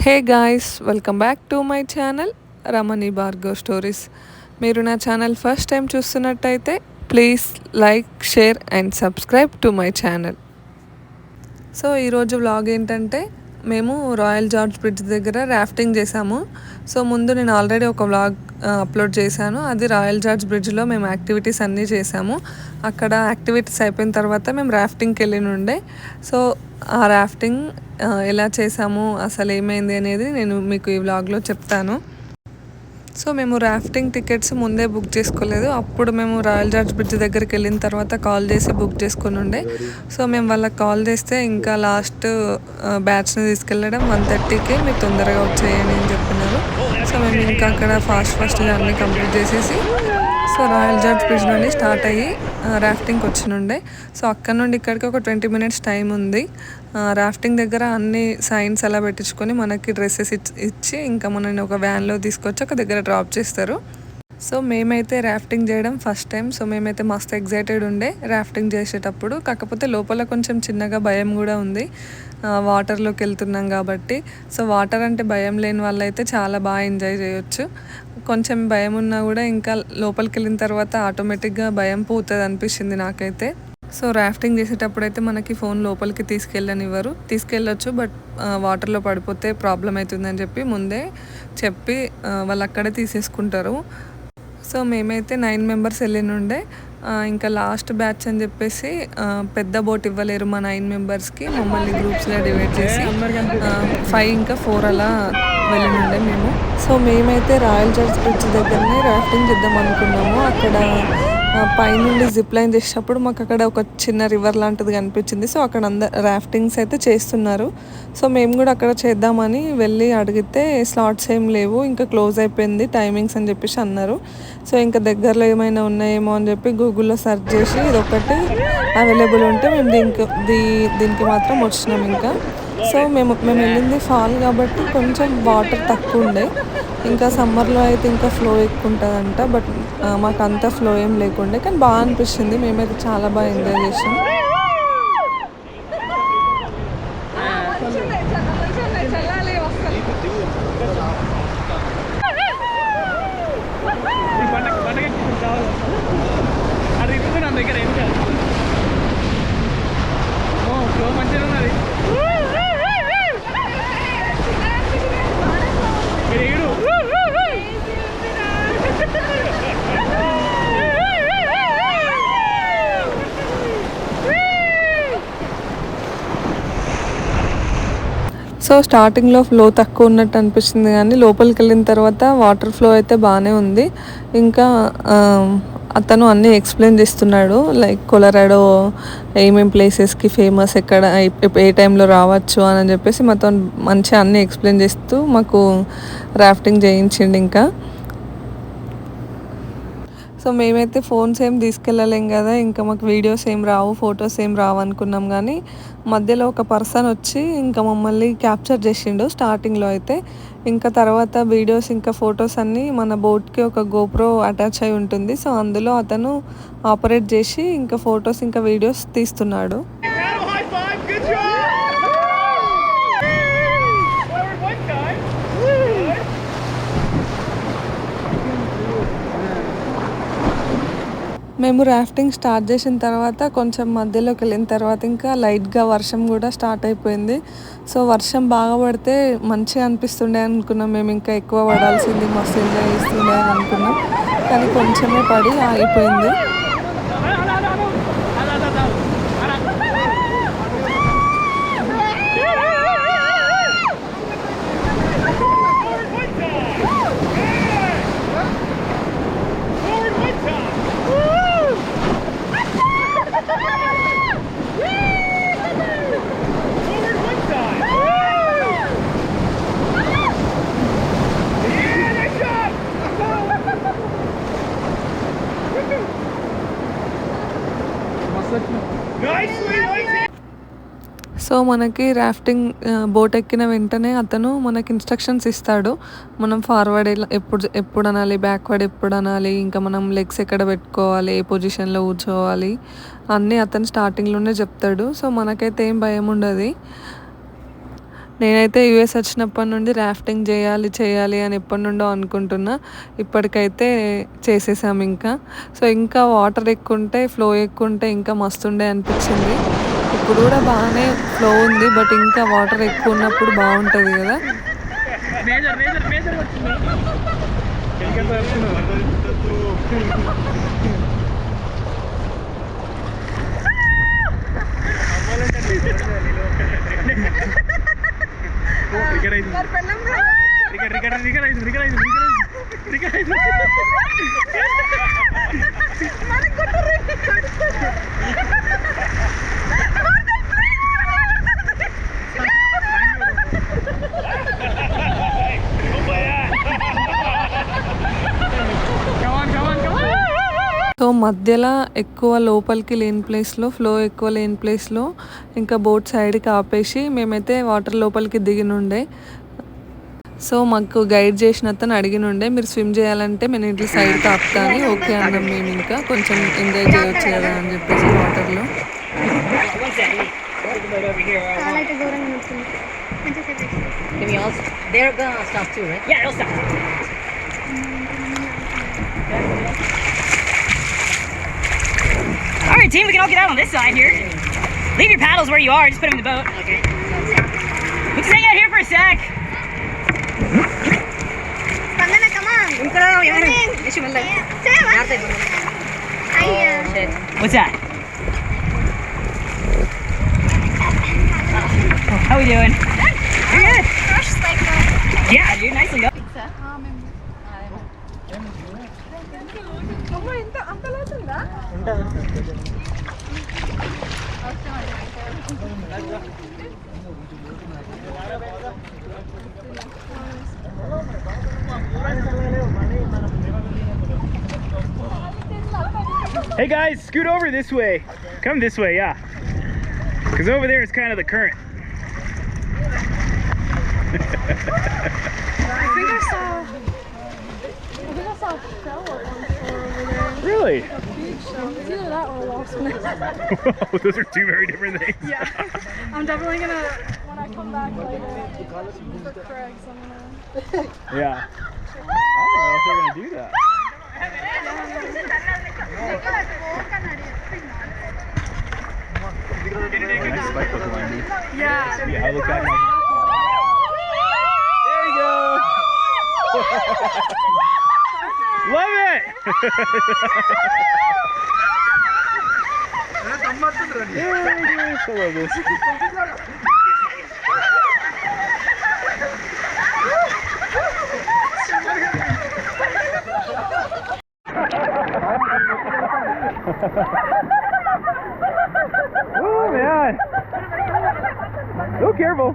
Hey guys, welcome back to my channel Ramani Bhargav stories. మీరు నా channel first time చూస్తున్నట్టయితే please like, share and subscribe to my channel. So ఈరోజు vlog ఏంటంటే, మేము royal George bridge దగ్గర rafting చేసాము. So ముందు నేను ఆల్రెడీ ఒక వ్లాగ్ అప్లోడ్ చేశాను. అది రాయల్ జార్జ్ బ్రిడ్జ్లో మేము యాక్టివిటీస్ అన్నీ చేసాము. అక్కడ యాక్టివిటీస్ అయిపోయిన తర్వాత మేము రాఫ్టింగ్కి వెళ్ళినుండే. సో ఆ రాఫ్టింగ్ ఎలా చేసాము, అసలు ఏమైంది అనేది నేను మీకు ఈ వ్లాగ్లో చెప్తాను. సో మేము రాఫ్టింగ్ టికెట్స్ ముందే బుక్ చేసుకోలేదు. అప్పుడు మేము రాయల్ జార్జ్ బ్రిడ్జ్ దగ్గరికి వెళ్ళిన తర్వాత కాల్ చేసి బుక్ చేసుకుని ఉండే. సో మేము వాళ్ళకి కాల్ చేస్తే ఇంకా లాస్ట్ బ్యాచ్ని తీసుకెళ్ళడం 1:30కి మీరు తొందరగా వచ్చేయండి అని చెప్పినారు. సో మేము ఇంకా అక్కడ ఫాస్ట్గా అన్నీ కంప్లీట్ చేసేసి సో రాయల్ జార్జ్ బ్రిడ్జ్ నుండి స్టార్ట్ అయ్యి రాఫ్టింగ్కి వచ్చినుండే. సో అక్కడ నుండి ఇక్కడికి ఒక 20 minutes టైం ఉంది. రాఫ్టింగ్ దగ్గర అన్ని సైన్స్ అలా పెట్టించుకొని మనకి డ్రెస్సెస్ ఇచ్చి ఇంకా మనని ఒక వ్యాన్లో తీసుకొచ్చి ఒక దగ్గర డ్రాప్ చేస్తారు. సో మేమైతే రాఫ్టింగ్ చేయడం ఫస్ట్ టైం. సో మేమైతే మస్తు ఎగ్జైటెడ్ ఉండే రాఫ్టింగ్ చేసేటప్పుడు. కాకపోతే లోపల కొంచెం చిన్నగా భయం కూడా ఉంది, వాటర్లోకి వెళ్తున్నాం కాబట్టి. సో వాటర్ అంటే భయం లేని వాళ్ళైతే చాలా బాగా ఎంజాయ్ చేయొచ్చు. కొంచెం భయం ఉన్నా కూడా ఇంకా లోపలికి వెళ్ళిన తర్వాత ఆటోమేటిక్గా భయం పోతుంది అనిపించింది నాకైతే. సో రాఫ్టింగ్ చేసేటప్పుడు అయితే మనకి ఫోన్ లోపలికి తీసుకెళ్ళనివ్వరు. తీసుకెళ్ళొచ్చు, బట్ వాటర్లో పడిపోతే ప్రాబ్లం అవుతుందని చెప్పి ముందే చెప్పి వాళ్ళు అక్కడే తీసేసుకుంటారు. సో మేమైతే 9 members వెళ్ళినుండే. ఇంకా లాస్ట్ బ్యాచ్ అని చెప్పేసి పెద్ద బోట్ ఇవ్వలేరు మా 9 membersకి. మమ్మల్ని గ్రూప్స్లో డివైడ్ చేసి 5 ఇంకా 4 అలా వెళ్ళినుండే మేము. సో మేమైతే రాయల్ జార్జ్ బ్రిడ్జ్ దగ్గరనే రాఫ్టింగ్ చేద్దాం అనుకున్నాము. అక్కడ పైనుండి జిప్ లైన్ చేసేటప్పుడు మాకు అక్కడ ఒక చిన్న రివర్ లాంటిది కనిపించింది. సో అక్కడ రాఫ్టింగ్స్ అయితే చేస్తున్నారు. సో మేము కూడా అక్కడ చేద్దామని వెళ్ళి అడిగితే స్లాట్స్ ఏం లేవు, ఇంకా క్లోజ్ అయిపోయింది టైమింగ్స్ అని చెప్పేసి అన్నారు. సో ఇంకా దగ్గరలో ఏమైనా ఉన్నాయేమో అని చెప్పి గూగుల్లో సెర్చ్ చేసి ఇదొకటి అవైలబుల్ ఉంటే మేము దీనికి మాత్రం వచ్చినాం ఇంకా. సో మేము వెళ్ళింది ఫాల్ కాబట్టి కొంచెం వాటర్ తక్కువ ఉండే. ఇంకా సమ్మర్లో అయితే ఇంకా ఫ్లో ఎక్కువ ఉంటుందంట, బట్ మాకు అంత ఫ్లో ఏం లేకుండే, కానీ బాగా అనిపించింది. మేమైతే చాలా బాగా ఎంజాయ్ చేసాం. సో స్టార్టింగ్లో ఫ్లో తక్కువ ఉన్నట్టు అనిపిస్తుంది, కానీ లోపలికి వెళ్ళిన తర్వాత వాటర్ ఫ్లో అయితే బాగానే ఉంది. ఇంకా అతను అన్నీ ఎక్స్ప్లెయిన్ చేస్తున్నాడు, లైక్ కొలరాడో ఏమేమి ప్లేసెస్కి ఫేమస్, ఎక్కడ ఏ టైంలో రావచ్చు అని చెప్పేసి మొత్తం మంచిగా అన్నీ ఎక్స్ప్లెయిన్ చేస్తూ మాకు రాఫ్టింగ్ చేయించిండు ఇంకా. సో మేమైతే ఫోన్స్ ఏం తీసుకెళ్ళలేం కదా, ఇంకా మాకు వీడియోస్ ఏం రావు, ఫొటోస్ ఏం రావు అనుకున్నాం. కానీ మధ్యలో ఒక పర్సన్ వచ్చి ఇంకా మమ్మల్ని క్యాప్చర్ చేసిండు స్టార్టింగ్లో అయితే. ఇంకా తర్వాత వీడియోస్ ఇంకా ఫొటోస్ అన్నీ మన బోట్కి ఒక గోప్రో అటాచ్ అయి ఉంటుంది. సో అందులో అతను ఆపరేట్ చేసి ఇంకా ఫొటోస్ ఇంకా వీడియోస్ తీస్తున్నాడు. మేము రాఫ్టింగ్ స్టార్ట్ చేసిన తర్వాత కొంచెం మధ్యలోకి వెళ్ళిన తర్వాత ఇంకా లైట్గా వర్షం కూడా స్టార్ట్ అయిపోయింది. సో వర్షం బాగా పడితే మంచిగా అనిపిస్తుండే అనుకున్నాం మేము, ఇంకా ఎక్కువ పడాల్సింది, మస్తు ఎంజాయ్ చేస్తుండే అని అనుకున్నాం. కానీ కొంచెమే పడి ఆగిపోయింది. సో మనకి రాఫ్టింగ్ బోట్ ఎక్కిన వెంటనే అతను మనకి ఇన్స్ట్రక్షన్స్ ఇస్తాడు. మనం ఫార్వర్డ్ ఎప్పుడు అనాలి, బ్యాక్వర్డ్ ఎప్పుడు అనాలి, ఇంకా మనం లెగ్స్ ఎక్కడ పెట్టుకోవాలి, ఏ పొజిషన్లో కూర్చోవాలి, అన్నీ అతను స్టార్టింగ్లోనే చెప్తాడు. సో మనకైతే ఏం భయం ఉండదు. నేనైతే యూఎస్ వచ్చినప్పటి నుండి రాఫ్టింగ్ చేయాలి చేయాలి అని ఎప్పటి నుండో అనుకుంటున్నా. ఇప్పటికైతే చేసేసాం ఇంకా. సో ఇంకా వాటర్ ఎక్కువ ఉంటే, ఫ్లో ఎక్కువ ఉంటే ఇంకా మస్తుండే అనిపించింది. ఇప్పుడు కూడా బాగానే ఫ్లో ఉంది, బట్ ఇంకా వాటర్ ఎక్కువ ఉన్నప్పుడు బాగుంటుంది కదా. సో మధ్యలో ఎక్కువ లోపలికి లేని ప్లేస్లో, ఫ్లో ఎక్కువ లేని ప్లేస్లో ఇంకా బోట్ సైడ్కి ఆపేసి మేమైతే వాటర్ లోపలికి దిగినుండే. సో మాకు గైడ్ చేసిన అతను అడిగినుండే, మీరు స్విమ్ చేయాలంటే నేను ఇంట్లో సైడ్కి ఆపుతాను. ఓకే అన్నాం మేము. ఇంకా కొంచెం ఎంజాయ్ చేయొచ్చు కదా అని చెప్పేసి వాటర్లో. All right, team, we can all get out on this side here. Leave your paddles where you are. Just put them in the boat. Okay. We can hang out here for a sec. Vandana, come on. What's that? How we doing? You're good. Yeah, dude, nicely done. Hey guys, scoot over this way. Come this way, yeah. Because over there is kind of the current. I think I saw a shell or over there. Really? A beach shell. It's either that or a wasp nest. Whoa, those are two very different things. Yeah. I'm definitely gonna, when I come back later for Craig's, I'm gonna... Yeah. I don't know if they're gonna do that. Nice spike hook landing. Yeah. Yeah, I look back. There you go. Love it. I love this. Oh man! So careful.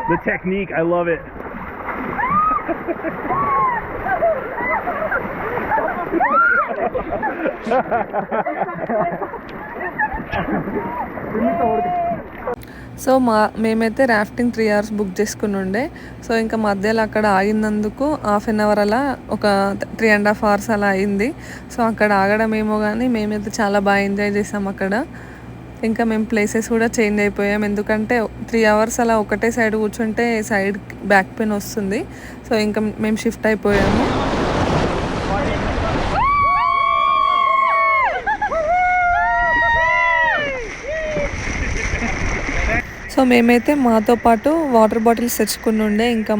The technique, I love it. So మేమైతే rafting 3 hours book చేసుకుని ఉండే. So ఇంకా మధ్యలో అక్కడ ఆగినందుకు half an hour అలా ఒక 3.5 hours అలా అయింది. సో అక్కడ ఆగడం ఏమో కానీ మేమైతే చాలా బాగా ఎంజాయ్ చేసాం అక్కడ. ఇంకా మేము ప్లేసెస్ కూడా చేంజ్ అయిపోయాం, ఎందుకంటే 3 hours అలా ఒకటే సైడ్ కూర్చుంటే సైడ్ బ్యాక్ పెయిన్ వస్తుంది. సో ఇంకా మేము షిఫ్ట్ అయిపోయాము. సో మేమైతే మాతో పాటు వాటర్ బాటిల్స్ తెచ్చుకుని ఉండే. ఇంకా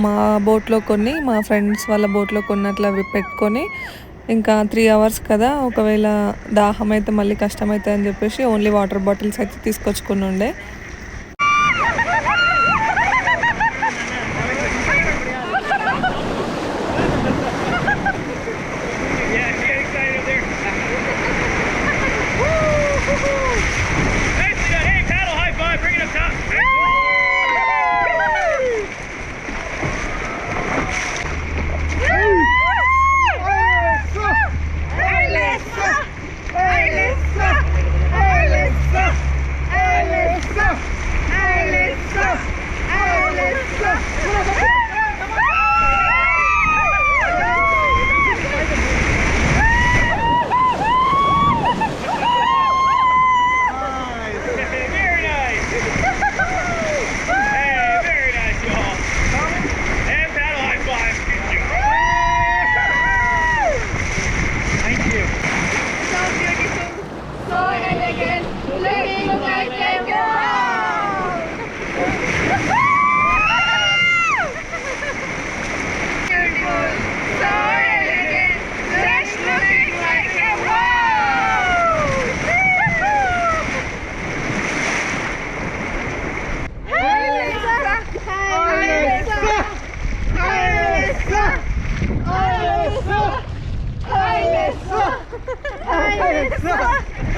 మా బోట్లో కొన్ని, మా ఫ్రెండ్స్ వాళ్ళ బోట్లో కొన్ని అట్లా పెట్టుకొని, ఇంకా 3 hours కదా, ఒకవేళ దాహం అయితే మళ్ళీ కష్టమవుతుంది అని చెప్పేసి ఓన్లీ వాటర్ బాటిల్స్ అయితే తీసుకొచ్చుకుని ఉండే.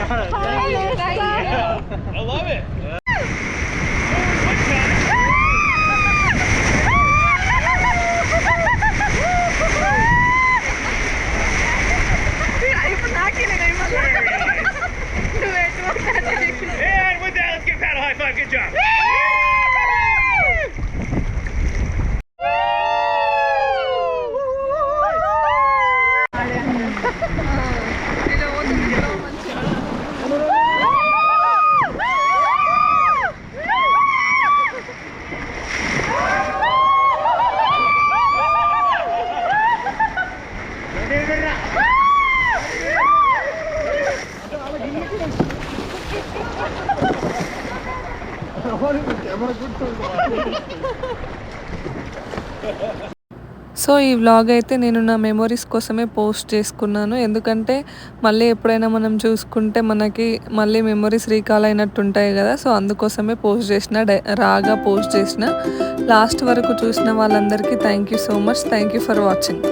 I love it. And with that, let's get paddle high five. Good job. So ఈ వ్లాగ్ అయితే నేను నా మెమొరీస్ కోసమే పోస్ట్ చేసుకున్నాను. ఎందుకంటే మళ్ళీ ఎప్పుడైనా మనం చూసుకుంటే మనకి మళ్ళీ మెమొరీస్ రీకాల్ అయినట్టు ఉంటాయి కదా. సో అందుకోసమే పోస్ట్ చేసిన, రాగా పోస్ట్ చేసిన. లాస్ట్ వరకు చూసిన వాళ్ళందరికీ thank you so much. Thank you for watching.